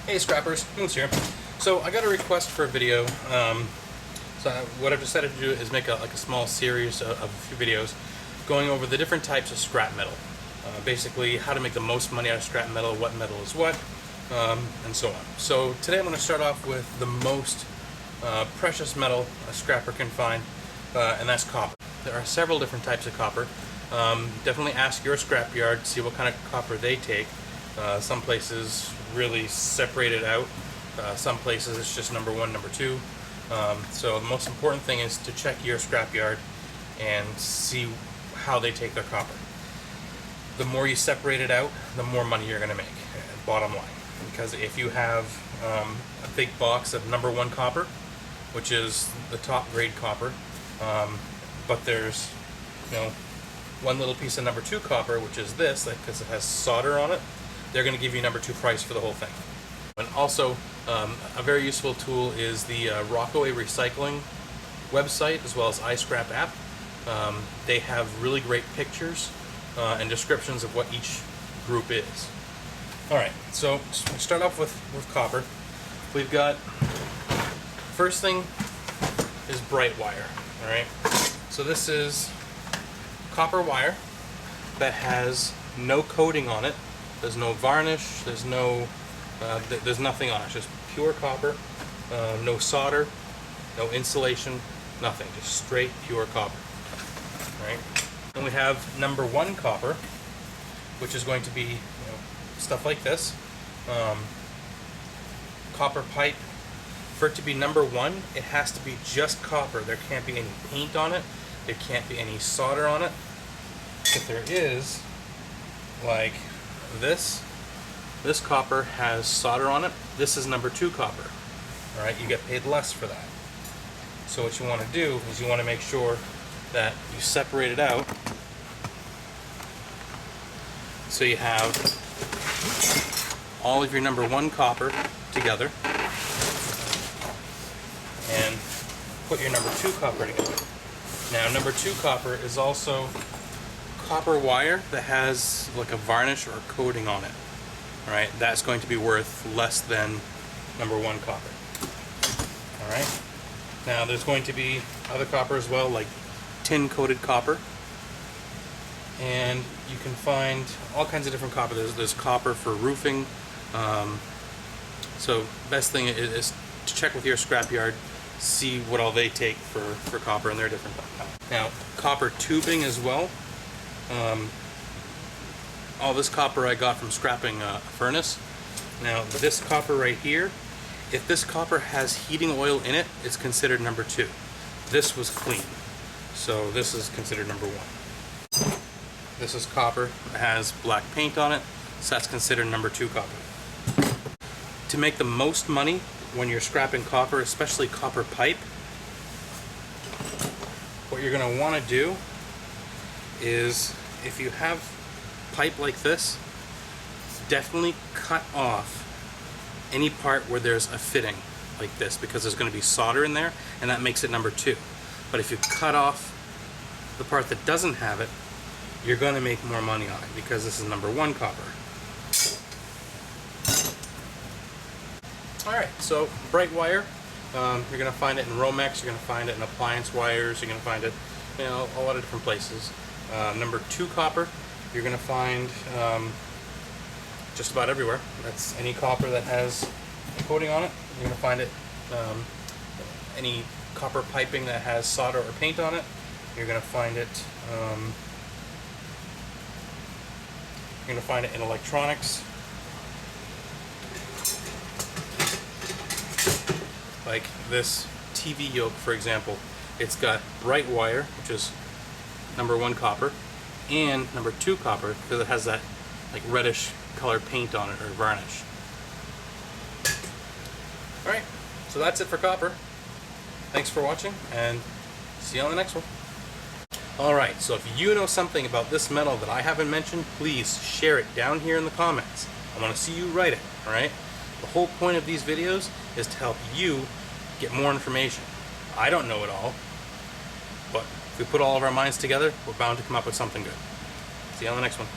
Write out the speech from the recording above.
Hey scrappers, Moose here. So I got a request for a video. What I've decided to do is make a small series of a few videos going over the different types of scrap metal. Basically how to make the most money out of scrap metal, what metal is what, and so on. So today I'm going to start off with the most precious metal a scrapper can find, and that's copper. There are several different types of copper. Definitely ask your scrapyard to see what kind of copper they take. Some places really separate it out. Some places it's just number one, number two. So the most important thing is to check your scrapyard and see how they take their copper. The more you separate it out, the more money you're going to make, bottom line. Because if you have a big box of number one copper, which is the top grade copper, but there's one little piece of number two copper, which is this, because it has solder on it, they're going to give you number two price for the whole thing. And also, a very useful tool is the Rockaway Recycling website, as well as iScrap app. They have really great pictures and descriptions of what each group is. Alright, so we start off with copper. We've got, first thing is bright wire. Alright, so this is copper wire that has no coating on it. There's no varnish, there's nothing on it, it's just pure copper, no solder, no insulation, nothing, just straight pure copper. Right? Then we have number one copper, which is going to be stuff like this. Copper pipe. For it to be number one, it has to be just copper. There can't be any paint on it, there can't be any solder on it. If there is, like this copper has solder on it, this is number two copper. Alright, you get paid less for that. So what you want to do is you want to make sure that you separate it out so you have all of your number one copper together and put your number two copper together. Now number two copper is also copper wire that has like a varnish or a coating on it. Alright, that's going to be worth less than number one copper. Alright, now there's going to be other copper as well, like tin coated copper, and you can find all kinds of different copper. There's copper for roofing. So best thing is to check with your scrapyard, see what all they take for copper, and they're different. Now copper tubing as well. All this copper I got from scrapping a furnace. Now this copper right here, if this copper has heating oil in it, it's considered number two. This was clean, so this is considered number one. This is copper that has black paint on it, so that's considered number two copper. To make the most money when you're scrapping copper, especially copper pipe, what you're going to want to do is, if you have pipe like this, definitely cut off any part where there's a fitting like this, because there's going to be solder in there and that makes it number two. But if you cut off the part that doesn't have it, you're going to make more money on it, because this is number one copper. Alright, so bright wire, you're going to find it in Romex, you're going to find it in appliance wires, you're going to find it a lot of different places. Number two copper, you're going to find just about everywhere. That's any copper that has a coating on it. You're going to find it. Any copper piping that has solder or paint on it, you're going to find it. You're going to find it in electronics, like this TV yoke, for example. It's got bright wire, which is number one copper, and number two copper, because it has that like reddish color paint on it, or varnish. Alright, so that's it for copper. Thanks for watching, and see you on the next one. Alright, so if you know something about this metal that I haven't mentioned, please share it down here in the comments. I want to see you write it, alright? The whole point of these videos is to help you get more information. I don't know it all, but if we put all of our minds together, we're bound to come up with something good. See you on the next one.